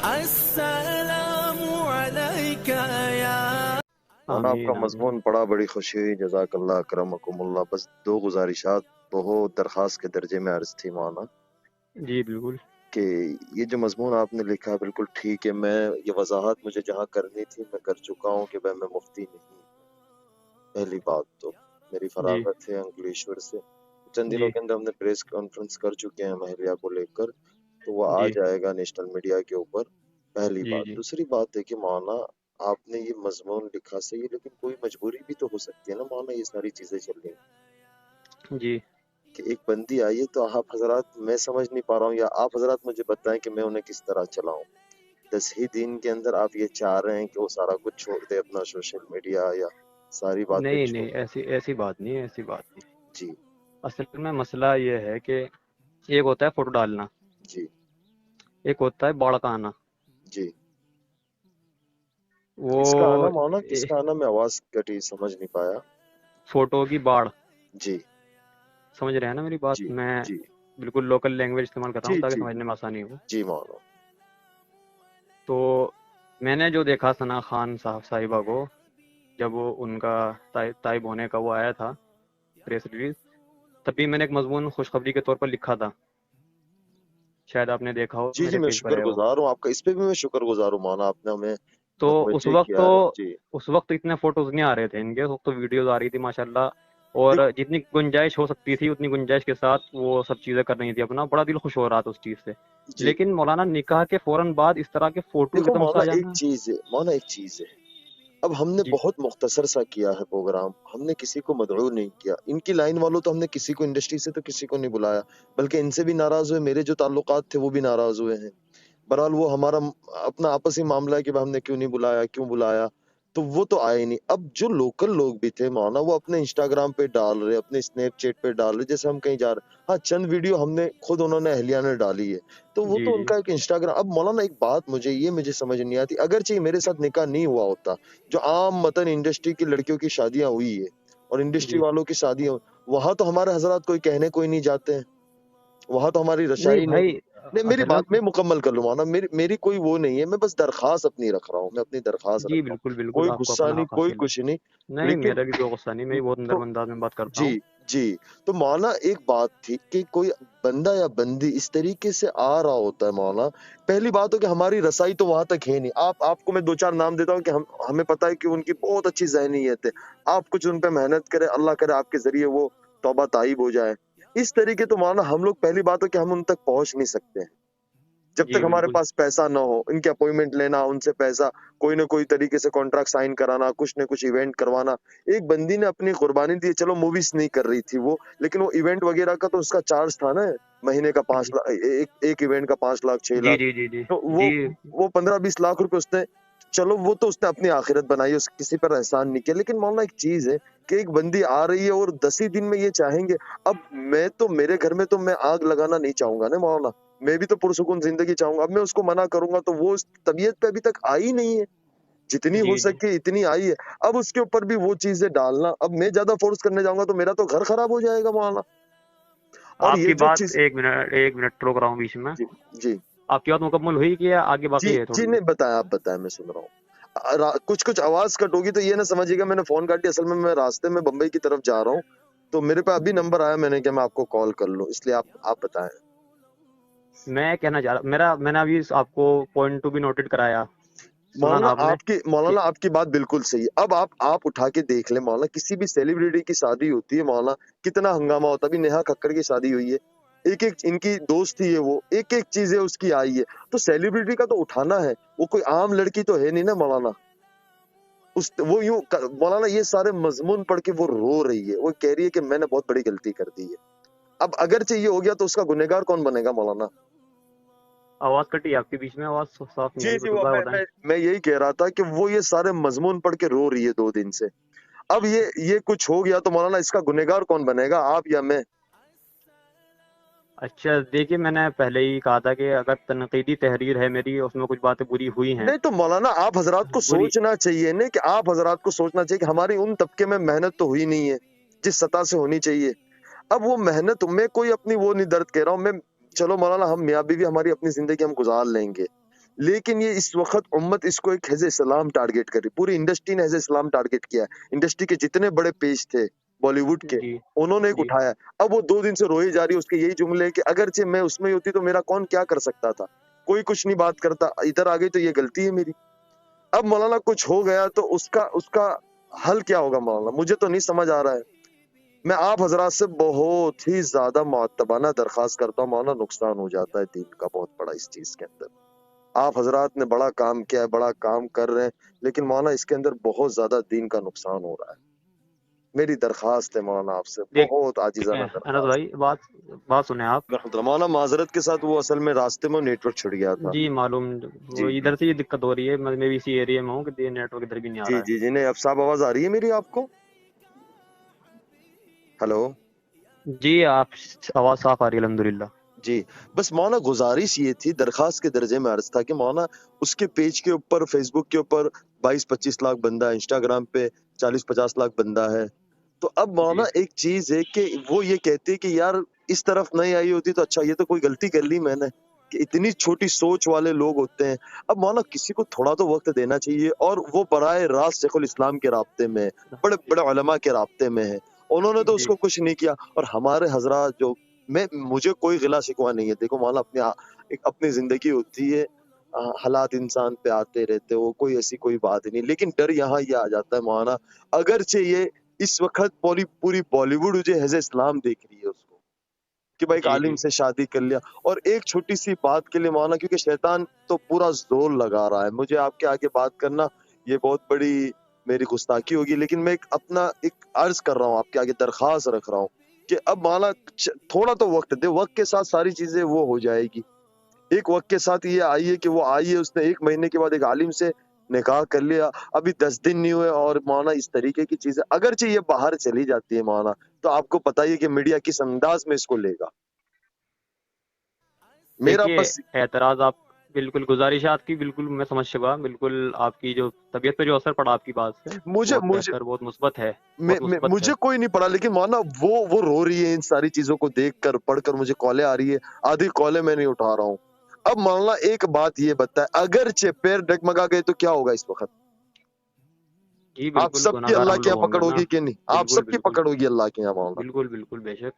السلام علیک یا مولانا آپ کا آمین آمین۔ مضمون پڑھا، بڑی خوشی ہوئی، جزاک اللہ اکرمکم اللہ۔ بس دو گزارشات بہت درخواست کے درجے میں عرض تھی مولانا، جی بالکل۔ کہ یہ جو مضمون آپ نے لکھا بالکل ٹھیک ہے، میں یہ وضاحت مجھے جہاں کرنی تھی میں کر چکا ہوں کہ میں مفتی نہیں۔ پہلی بات تو میری جی فراغت ہے انگلیشور سے، چند دنوں جی کے اندر ہم نے پریس کانفرنس کر چکے ہیں مہلیہ کو لے کر، تو وہ آ جی جائے گا نیشنل میڈیا کے اوپر، پہلی جی بات۔ جی دوسری بات ہے کہ مولانا آپ نے یہ مضمون لکھا صحیح، لیکن کوئی مجبوری بھی تو ہو سکتی ہے نا مولانا، یہ ساری چیزیں چل رہی ہیں جی۔ کہ ایک بندی آئی ہے، تو آپ حضرات، میں سمجھ نہیں پا رہا ہوں، یا آپ حضرات مجھے بتائیں کہ میں انہیں کس طرح چلاؤں۔ 10 ہی دن کے اندر آپ یہ چاہ رہے ہیں کہ وہ سارا کچھ چھوڑ دے، اپنا سوشل میڈیا یا ساری باتیں نہیں چھوڑ نہیں، ایسی بات نہیں ہے، ایسی بات نہیں۔ جی اصل میں مسئلہ یہ ہے کہ ایک ہوتا ہے فوٹو ڈالنا، جی ایک ہوتا ہے باڑ کا آنا۔ جی وہ کس کا آنا مولانا، کس اے- کا آنا؟ میں آواز کٹی، سمجھ نہیں پایا۔ فوٹو کی باڑ، جی سمجھ رہے ہیں نا میری بات؟ جی میں جی بالکل لوکل لینگویج استعمال کر رہا جی ہوں تاکہ جی سمجھنے میں آسانی ہو۔ جی مولانا تو میں نے جو دیکھا ثنا خان صاحبہ کو، جب وہ ان کا طائب ہونے کا وہ آیا تھا پریس ریلیز، تبھی میں نے ایک مضمون خوشخبری کے طور پر لکھا تھا، شاید آپ نے دیکھا ہو، جی جی، میرے میں پیج پر شکر ہے وہ۔ گزار ہوں آپ کا، اس پہ بھی میں شکر گزار ہوں مولانا، آپ نے ہمیں تو متوجہ کیا ہے۔ جی اس وقت اتنے فوٹوز نہیں آ رہے تھے ان کے، اس وقت تو ویڈیوز آ رہی تھی ماشاءاللہ، اور دیکھ جتنی گنجائش ہو سکتی تھی اتنی گنجائش کے ساتھ وہ سب چیزیں کر رہی تھی اپنا، بڑا دل خوش ہو رہا تھا اس چیز سے۔ جی لیکن مولانا نکاح کے فوراً بعد اس طرح کے فوٹوز دیکھو ایک دم سے مولانا آ ایک جانا۔ چیز ہے، مولانا ایک چیز ہے، اب ہم نے جی بہت مختصر سا کیا ہے پروگرام، ہم نے کسی کو مدعو نہیں کیا، ان کی لائن والوں تو ہم نے کسی کو انڈسٹری سے تو کسی کو نہیں بلایا، بلکہ ان سے بھی ناراض ہوئے، میرے جو تعلقات تھے وہ بھی ناراض ہوئے ہیں۔ بہرحال وہ ہمارا اپنا آپسی معاملہ ہے کہ ہم نے کیوں نہیں بلایا، کیوں بلایا، تو وہ تو آئے نہیں۔ اب جو لوکل لوگ بھی تھے مولانا، وہ اپنے انسٹاگرام پہ ڈال رہے، اپنے اسنیپ چیٹ پہ ڈال رہے، جیسے ہم کہیں جا رہے، ہاں چند ویڈیو ہم نے خود، انہوں نے اہلیہ نے ڈالی ہے، تو وہ جی تو ان جی کا ایک انسٹاگرام۔ اب مولانا ایک بات مجھے سمجھ نہیں آتی، اگرچہ میرے ساتھ نکاح نہیں ہوا ہوتا، جو عام متن انڈسٹری کی لڑکیوں کی شادیاں ہوئی ہے اور انڈسٹری جی۔ والوں کی شادیاں، وہاں تو ہمارے حضرات کوئی کہنے کوئی نہیں جاتے ہیں، وہاں تو ہماری نہیں رسائی نہیں۔ بھائی، نہیں میری اصل میں بات میں مکمل کر لوں مولانا، میری کوئی وہ نہیں ہے، میں بس درخواست اپنی رکھ رہا ہوں، میں اپنی درخواست جی رکھ رہا بالکل ہوں، بالکل، کوئی آپ کو غصہ اپنا نہیں، حق کوئی حاصل ہے۔ کچھ نہیں، نہیں لیکن میرا بھی کوئی غصہ نہیں، میں بھی بہت تو نرم انداز میں بات کرتا جی ہوں۔ جی، تو مولانا ایک بات تھی کہ کوئی بندہ یا بندی اس طریقے سے آ رہا ہوتا ہے مولانا، پہلی بات ہو کہ ہماری رسائی تو وہاں تک ہے نہیں، آپ کو میں دو چار نام دیتا ہوں کہ ہمیں پتہ ہے کہ ان کی بہت اچھی ذہنیت ہے، آپ کچھ ان پہ محنت کریں، اللہ کرے آپ کے ذریعے وہ توبہ طائب ہو جائے، اس طریقے تو مولانا ہم لوگ، پہلی بات ہو کہ ہم ان تک پہنچ نہیں سکتے ہیں جب جی تک ہمارے بالکل۔ پاس پیسہ نہ ہو، ان کے اپوائنٹمنٹ لینا، ان سے پیسہ، کوئی نہ کوئی طریقے سے کانٹریکٹ سائن کرانا، کچھ نہ کچھ ایونٹ کروانا۔ ایک بندی نے اپنی قربانی دی، چلو موویز نہیں کر رہی تھی وہ، لیکن وہ ایونٹ وغیرہ کا تو اس کا چارج تھا نا، مہینے کا 5 لاکھ، ایک ایونٹ کا 5 لاکھ 6 لاکھ، جی جی جی تو جی وہ 15-20 لاکھ روپے اس نے، چلو وہ تو اس نے اپنی آخرت بنائی، اس کسی پر احسان نہیں کیا، لیکن مولانا ایک چیز ہے کہ ایک بندی آ رہی ہے اور 10 ہی دن میں یہ چاہیں گے، اب میں تو میرے گھر میں تو میں آگ لگانا نہیں چاہوں گا نا مولانا، میں بھی تو پرسکون زندگی چاہوں گا، اب میں اس کو منع کروں گا تو وہ اس طبیعت پہ ابھی تک آئی نہیں ہے، جتنی ہو جی جی۔ سکے اتنی آئی ہے، اب اس کے اوپر بھی وہ چیزیں ڈالنا، اب میں زیادہ فورس کرنے جاؤں گا تو میرا تو گھر خراب ہو جائے گا مولانا، اور آپ یہ کی جو بات، چیز، ایک منٹ روک رہا ہوں بیچ میں، جی جی آپ کی بات مکمل ہوئی کہ آگے جی باقی ہے جی، تھوڑی سی؟ نہیں بتائیں، آپ بتائیں، میں سن رہا ہوں، کچھ آواز کٹ ہوگی تو یہ نہ سمجھیے گا میں نے فون کاٹ دیا، اصل میں راستے میں بمبئی کی طرف جا رہا ہوں، تو میرے پہ ابھی نمبر آیا، میں نے کہا میں آپ کو کال کر لوں، اس لیے آپ بتائیں۔ میں کہنا چاہ رہا، میں نے ابھی آپ کو پوائنٹ ٹو بھی نوٹڈ کرایا، سنا نا آپ نے کہ مولانا آپ کی بات بالکل صحیح ہے، اب آپ اٹھا کے دیکھ لیں مولانا، کسی بھی سیلیبریٹی کی شادی ہوتی ہے مولانا، کتنا ہنگامہ ہوتا ہے، ابھی نیہا ککڑ کی شادی ہوئی ہے، ایک ایک ان کی دوست ہی ہے، وہ ایک ایک چیزیں اس کی آئی ہے، تو سیلیبریٹی کا تو اٹھانا ہے، وہ کوئی عام لڑکی تو ہے نہیں نا مولانا، وہ یوں مولانا یہ سارے مضمون پڑھ کے وہ رو رہی ہے، وہ کہہ رہی ہے کہ میں نے بہت بڑی غلطی کر دی ہے، اب اگرچہ یہ ہو گیا تو اس کا گنہگار کون بنے گا مولانا؟ آواز کٹی آپ کی بیچ میں، آواز صاف نہیں آ جی رہی، جی، کچھ دوبارہ بتائیں۔ میں یہی کہہ رہا تھا کہ وہ یہ سارے مضمون پڑھ کے رو رہی ہے 2 دن سے، اب یہ کچھ ہو گیا تو مولانا اس کا گنہگار کون بنے گا، آپ یا میں؟ اچھا دیکھیے، میں نے پہلے ہی کہا تھا کہ اگر تنقیدی تحریر ہے میری، اس میں کچھ باتیں بری ہوئی ہیں، نہیں تو مولانا آپ حضرات کو بری، سوچنا چاہیے نا، کہ آپ حضرات کو سوچنا چاہیے کہ ہماری ان طبقے میں محنت تو ہوئی نہیں ہے جس سطح سے ہونی چاہیے، اب وہ محنت میں کوئی اپنی وہ نہیں درد کہہ رہا ہوں میں، چلو مولانا ہم میاں بیوی ہماری اپنی زندگی ہم گزار لیں گے، لیکن یہ اس وقت امت اس کو ایک حزب اسلام ٹارگیٹ کر رہی، پوری انڈسٹری نے حزب اسلام ٹارگیٹ کیا ہے، انڈسٹری کے جتنے بڑے پیج تھے بالی ووڈ کے جی انہوں نے ایک جی اٹھایا، اب وہ 2 دن سے روئی جا رہی ہے، اس کے یہی جملے کہ اگرچہ میں اس میں ہی ہوتی تو میرا کون کیا کر سکتا تھا، کوئی کچھ نہیں بات کرتا، ادھر آ گئی تو یہ غلطی ہے میری۔ اب مولانا کچھ ہو گیا تو اس کا حل کیا ہوگا مولانا، مجھے تو نہیں سمجھ آ رہا ہے۔ میں آپ حضرات سے بہت ہی زیادہ معتبانہ درخواست کرتا ہوں مولانا، نقصان ہو جاتا ہے دین کا بہت بڑا اس چیز کے اندر۔ آپ حضرات نے بڑا کام کیا ہے، بڑا کام کر رہے ہیں، لیکن مولانا اس کے اندر بہت زیادہ دین کا نقصان ہو رہا ہے۔ میری درخواست ہے مولانا آپ سے، بہت عاجزانہ انس درخواست بھائی بات سنیں آپ۔ ہے۔ مولانا معذرت کے ساتھ وہ اصل میں راستے میں نیٹ ورک چھٹ گیا تھا۔ جی معلوم، وہ جی ادھر سے یہ دقت ہو رہی ہے، میں بھی اسی ایریا میں ہوں کہ نیٹ ورک ادھر بھی نہیں آ جی رہا جی جی نہیں اب صاحب آواز آ رہی ہے میری آپ کو؟ ہلو ہے۔ جی آپ آواز صاف آ رہی ہے الحمدللہ۔ جی، بس مولانا گزارش یہ تھی، درخواست کے درجے میں عرض تھا کہ مولانا اس کے پیج کے اوپر، فیس بک کے اوپر 22-25 لاکھ بندہ ہے، انسٹاگرام پہ 40-50 لاکھ بندہ ہے، تو اب مولانا جی ایک چیز ہے کہ وہ یہ کہتے کہ یار اس طرف نہیں آئی ہوتی تو اچھا، یہ تو کوئی غلطی کر لی میں نے کہ اتنی چھوٹی سوچ والے لوگ ہوتے ہیں۔ اب مولانا کسی کو تھوڑا تو وقت دینا چاہیے، اور وہ براہ راست شیخ الاسلام کے رابطے میں، بڑے بڑے علماء کے رابطے میں ہے، انہوں نے تو اس جی کو کچھ نہیں کیا۔ اور ہمارے حضرات جو، مجھے کوئی غلا شکوہ نہیں ہے، دیکھو مولانا اپنی زندگی ہوتی ہے، حالات انسان پہ آتے رہتے، وہ کوئی ایسی کوئی بات نہیں، لیکن ڈر یہاں یہ آ جاتا ہے مولانا، اگرچہ یہ اس وقت پوری بالی ووڈ جو حزب اسلام دیکھ رہی ہے اس کو کہ بھائی ایک جی عالم جی سے شادی کر لیا، اور ایک چھوٹی سی بات کے لیے مولانا، کیونکہ شیطان تو پورا زور لگا رہا ہے، مجھے آپ کے آگے بات کرنا یہ بہت بڑی میری گستاخی ہوگی، لیکن میں ایک عرض کر رہا ہوں، آپ کے آگے درخواست رکھ رہا ہوں کہ اب مولانا تھوڑا تو وقت دے، وقت کے ساتھ ساری چیزیں وہ ہو جائے گی۔ ایک وقت کے ساتھ یہ آئیے کہ وہ آئیے، اس نے 1 مہینے کے بعد ایک عالم سے نکاح کر لیا، ابھی 10 دن نہیں ہوئے، اور مولانا اس طریقے کی چیزیں اگرچہ یہ باہر چلی جاتی ہے مولانا، تو آپ کو پتہ ہی ہے کہ میڈیا کس انداز میں اس کو لے گا۔ میرا دیکھیے بس اعتراض آپ بالکل، گزارشات کی بالکل میں سمجھ چکا، بالکل آپ کی جو طبیعت پہ جو اثر پڑا آپ کی بات سے مجھے بہت مجھے بہتر، بہت مثبت ہے، بہت مثبت ہے۔ مجھے کوئی نہیں پڑا، لیکن مولانا وہ رو رہی ہے ان ساری چیزوں کو دیکھ کر، پڑھ کر، مجھے کالیں آ رہی ہے، آدھی کالیں میں نہیں اٹھا رہا ہوں۔ اب مولانا ایک بات یہ بتائے، اگرچہ پیر ڈگمگا گئے تو کیا ہوگا اس وقت؟ جی آپ بالکل، سب کی گناہگار اللہ ہم کے لوگ یہاں ہوں گے پکڑ نا۔ ہوگی کہ نہیں؟ آپ بالکل سب کی بالکل پکڑ ہوگی اللہ کے یہاں مولانا۔ بالکل بالکل بے شک۔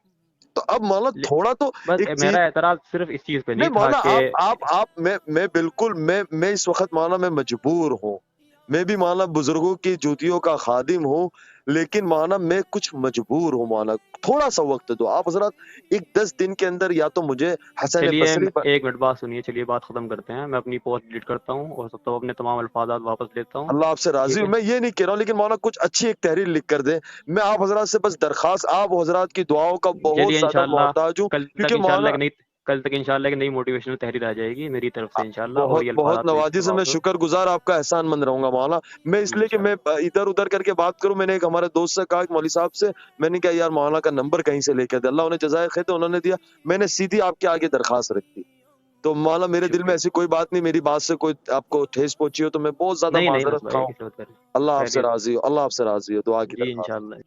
تو اب مولانا لے- تھوڑا تو بس ایک چیز، میرا اعتراض صرف اس چیز پہ نہیں نہیں تھا مولانا کہ میں بالکل میں اس وقت مولانا میں مجبور ہوں، میں بھی مولانا بزرگوں کی جوتیوں کا خادم ہوں، لیکن مولانا میں کچھ مجبور ہوں مولانا، تھوڑا سا وقت دو آپ حضرات، ایک 10 دن کے اندر یا تو مجھے حسن چلیے بصری ایک منٹ بات سنیے، چلیے بات ختم کرتے ہیں، میں اپنی پوسٹ ڈیلیٹ کرتا ہوں اور سب تو اپنے تمام الفاظات واپس لیتا ہوں، اللہ آپ سے راضی ٹھیک ہوں، ہے؟ میں یہ نہیں کہہ رہا ہوں، لیکن مولانا کچھ اچھی ایک تحریر لکھ کر دیں، میں آپ حضرات سے بس درخواست، آپ حضرات کی دعاؤں کا بہت چلیے زیادہ انشاءاللہ محتاج ہوں، کیونکہ مولانا کل تک انشاءاللہ ایک نئی موٹیویشنل تحریر آ جائے گی میری طرف سے انشاءاللہ، اور بہت یہ بہت الفاظات پیش نوازش ہے، میں واپس شکر گزار آپ کا احسان مند رہوں گا مولانا، میں اس لیے کہ میں انشاءاللہ۔ ادھر ادھر کر کے بات کروں، میں نے ایک ہمارے دوست سے کہا، ایک مولوی صاحب سے، میں نے کہا یار مولانا کا نمبر کہیں سے لے کے دے، اللہ انہیں جزائے خیر تو انہوں نے دیا، میں نے سیدھی آپ کے آگے درخواست رکھ دی، تو مولانا میرے دل میں شکریہ۔ ایسی کوئی بات نہیں، میری بات سے کوئی آپ کو ٹھیس پہنچی ہو تو میں بہت زیادہ نہیں نہیں، انس معذرت بھائی خواہ ہوں، کسی بات کر اللہ آپ سے خیریت، راضی ہو، اللہ آپ سے راضی ہو، دعا کی جی درخواست۔ انشاءاللہ۔